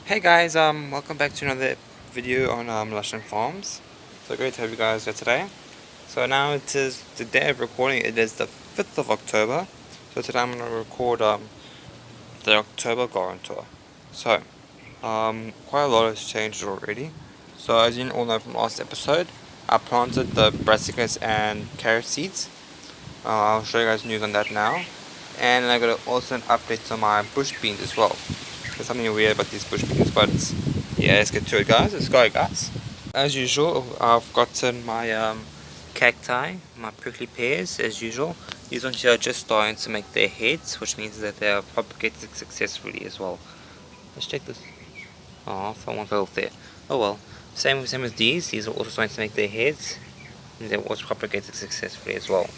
Hey guys, welcome back to another video on Lush and Farms. So great to have you guys here today. So now it is the day of recording. It is the 5th of October. So today I'm going to record the October garden tour. So quite a lot has changed already. So as you all know from last episode, I planted the brassicas and carrot seeds. I'll show you guys news on that now. And I got also an update on my bush beans as well. There's something weird about these bush beans, but yeah, let's get to it, guys. Let's go, guys. As usual, I've gotten my cacti, my prickly pears, as usual. These ones here are just starting to make their heads, which means that they are propagated successfully as well. Let's check this. Oh, someone fell off there. Oh well. Same as these. These are also starting to make their heads, and they're also propagated successfully as well.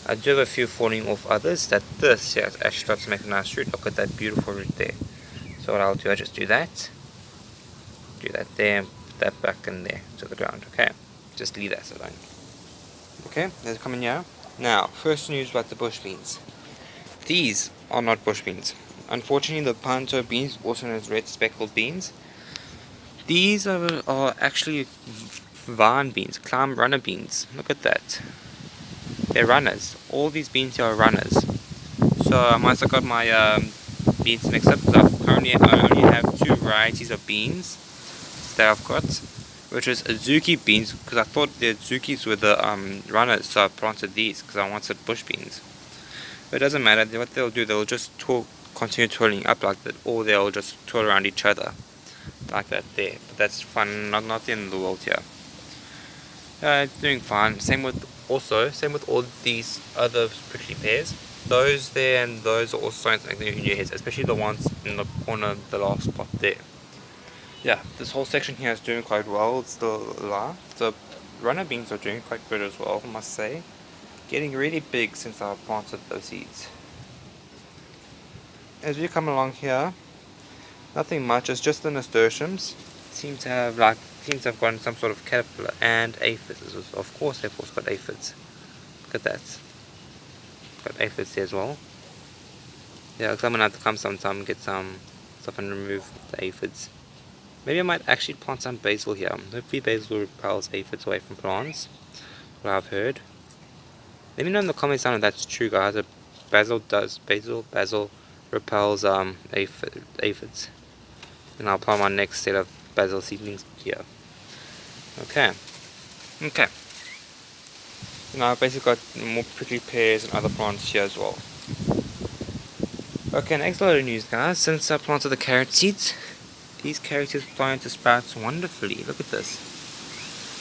I do have a few falling off others. This here actually starts to make a nice root. Look at that beautiful root there. So what I'll do, I just do that there, and put that back in there to the ground. Okay, just leave that alone. Okay, they're coming here. Now, first news about the bush beans. These are not bush beans. Unfortunately, the pinto beans, also known as red speckled beans, these are actually vine beans, climb runner beans. Look at that. They're runners. All these beans here are runners. So I must have got my beans mixed up, because I only have two varieties of beans that I've got, which is Azuki beans, because I thought the Azukis were the runners, so I planted these because I wanted bush beans. But it doesn't matter. What they'll do, they'll just continue twirling up like that, or they'll just twirl around each other like that there. But that's fun. Not the end of the world here. Doing fine. Same with all these other prickly pears. Those there and those are also starting to make their new heads, especially the ones in the corner, the last spot there. Yeah, this whole section here is doing quite well. It's still alive. The runner beans are doing quite good as well, I must say. Getting really big since I planted those seeds. As we come along here, nothing much. It's just the nasturtiums. Seem to have gotten some sort of caterpillar and aphids. Of course, they've also got aphids. Look at that. Got aphids there as well. Yeah, because I'm gonna have to come sometime and get some stuff and remove the aphids. Maybe I might actually plant some basil here. Hopefully basil repels aphids away from plants. What I've heard. Let me know in the comments down if that's true, guys. If basil repels aphids. And I'll plant my next set of basil seedlings here. Okay. Now I've basically got more prickly pears and other plants here as well. Okay, next lot of news, guys. Since I planted the carrot seeds, these carrot seeds are starting to sprout wonderfully. Look at this.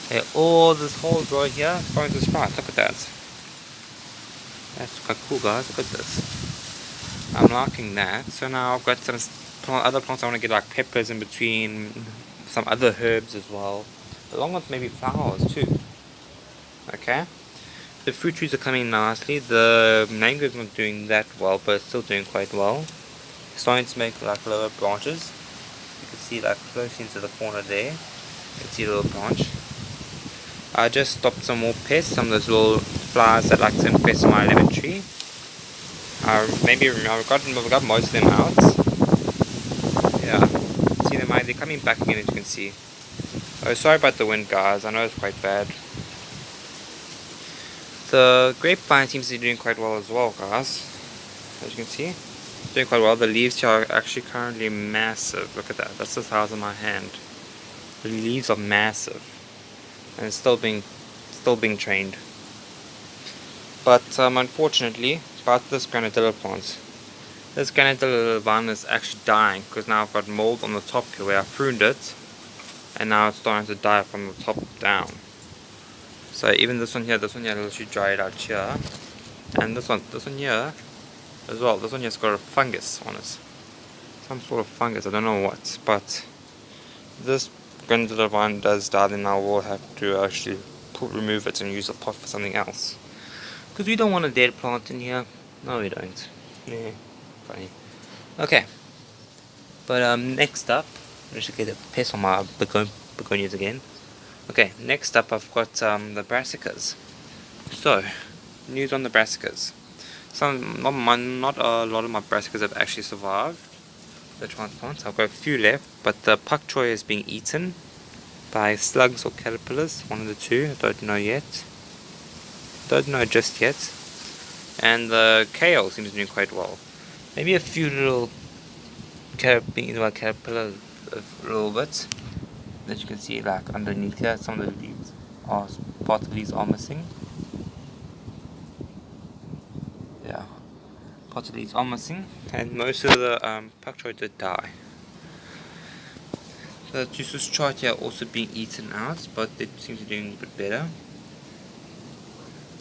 This whole row here is starting to sprout. Look at that. That's quite cool, guys. Look at this. I'm liking that. So now I've got some other plants I want to get, like peppers in between, some other herbs as well, along with maybe flowers too. Okay. The fruit trees are coming nicely. The mango is not doing that well, but it's still doing quite well. It's starting to make like lower branches. You can see like close into the corner there. You can see a little branch. I just stopped some more pests, some of those little flies that like to infest my lemon tree. I've got most of them out. Yeah, see them, they're coming back again, as you can see. Oh, sorry about the wind, guys. I know it's quite bad. The grapevine seems to be doing quite well as well, guys. As you can see, it's doing quite well. The leaves here are actually currently massive. Look at that. That's the size of my hand. The leaves are massive, and it's still being trained. But unfortunately, about this granadilla plant, this granadilla vine is actually dying because now I've got mold on the top here where I pruned it, and now it's starting to die from the top down. So even this one here literally dried out here, and this one here as well. This one here's got a fungus on it, some sort of fungus. I don't know what, but this granadilla vine does die. Then I will have to actually remove it and use the pot for something else, because we don't want a dead plant in here. No, we don't. Yeah, funny. Okay, but next up, I should get a piss on my begonias again. Okay, next up I've got the Brassicas. So, news on the Brassicas. Not a lot of my Brassicas have actually survived. the transplants. I've got a few left, but the pak choi is being eaten by slugs or caterpillars, one of the two. I don't know yet. Don't know just yet. And the kale seems to be doing quite well. Maybe a few little being eaten by caterpillar a little bit. As you can see, like underneath here, some of the leaves are, part of the leaves are missing. Yeah, parts of the leaves are missing, and most of the pak choi did die. The juices chart here are also being eaten out, but they seem to be doing a bit better.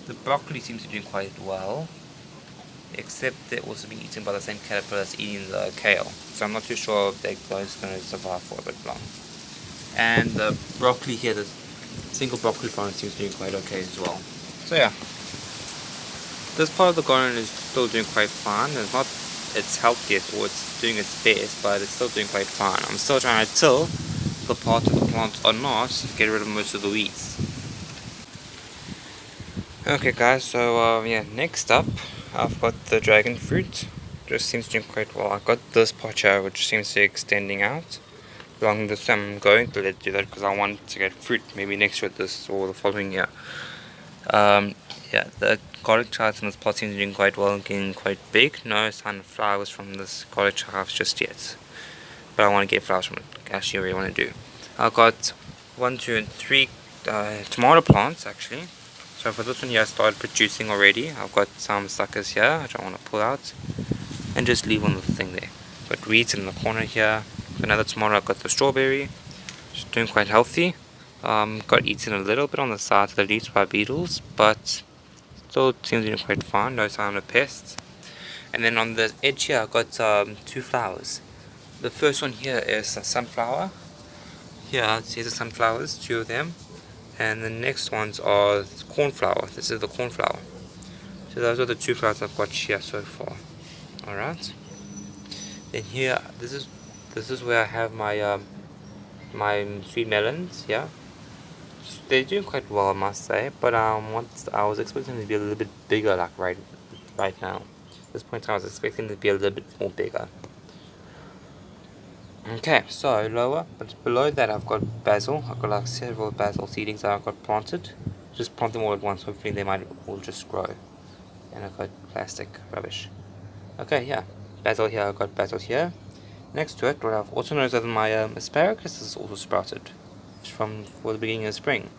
The broccoli seems to be doing quite well, except they're also being eaten by the same caterpillar that's eating the kale. So I'm not too sure if they're going to survive for a bit long. And the broccoli here, the single broccoli plant seems to be doing quite okay as well. So yeah, this part of the garden is still doing quite fine. It's not its healthiest or it's doing its best, but it's still doing quite fine. I'm still trying to till the part of the plants or not to get rid of most of the weeds. Okay guys, so yeah, next up I've got the dragon fruit. Just seems to do quite well. I've got this part here which seems to be extending out along this. I'm going to let it do that because I want to get fruit maybe next year, this or the following year. Yeah, the garlic chives in this pot seems to be doing quite well and getting quite big. No sign of flowers from this garlic chives just yet, but I want to get flowers from it. Actually, I really want to do. I've got 1, 2, and 3 tomato plants actually. So for this one here, I started producing already. I've got some suckers here which I want to pull out and just leave on the thing there. Got weeds in the corner here. Another tomato. I've got the strawberry, just doing quite healthy. Got eaten a little bit on the side of the leaves by beetles, but still seems to be quite fine. No sign of pests. And then on the edge here, I've got 2 flowers. The first one here is a sunflower. Here, here's the sunflowers, 2 of them. And the next ones are cornflower. This is the cornflower. So those are the 2 flowers I've got here so far. Alright. Then here, this is where I have my my sweet melons. Yeah, they're doing quite well, I must say. But I was expecting them to be a little bit bigger, like right now. At this point, I was expecting them to be a little bit more bigger. Okay, so lower, but below that I've got basil. I've got like several basil seedlings that I've got planted. Just plant them all at once, hopefully they might all just grow. And I've got plastic rubbish. Okay, yeah, basil here, I've got basil here. Next to it, what I've also noticed that my asparagus is also sprouted for the beginning of spring.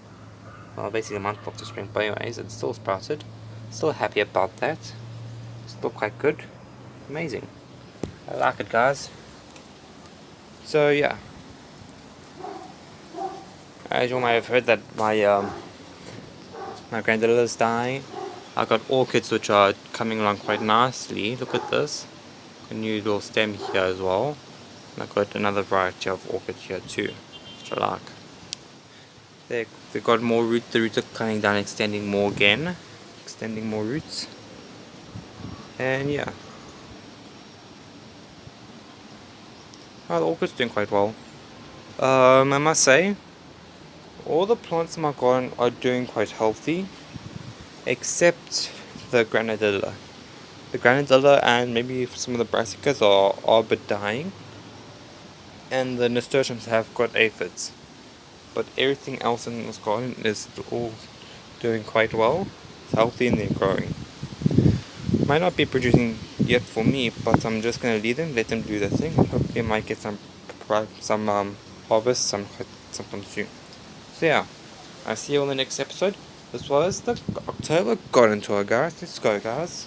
Well, basically a month after spring, but anyways, it's still sprouted. Still happy about that. Still quite good. Amazing. I like it, guys. So yeah, as you might have heard that my grandadilla is dying. I've got orchids which are coming along quite nicely. Look at this, a new little stem here as well. And I've got another variety of orchids here too, which I like. They've got more roots. The roots are coming down, extending more again, extending more roots. And yeah. Oh, the orchid's doing quite well. I must say, all the plants in my garden are doing quite healthy, except the granadilla. The granadilla and maybe some of the brassicas are a bit dying, and the nasturtiums have got aphids. But everything else in this garden is all doing quite well. It's healthy and they're growing. Might not be producing yet for me, but I'm just gonna leave them, let them do their thing, and hopefully I might get some harvest sometime soon. So yeah, I'll see you on the next episode. This was the October garden tour, guys. Let's go, guys.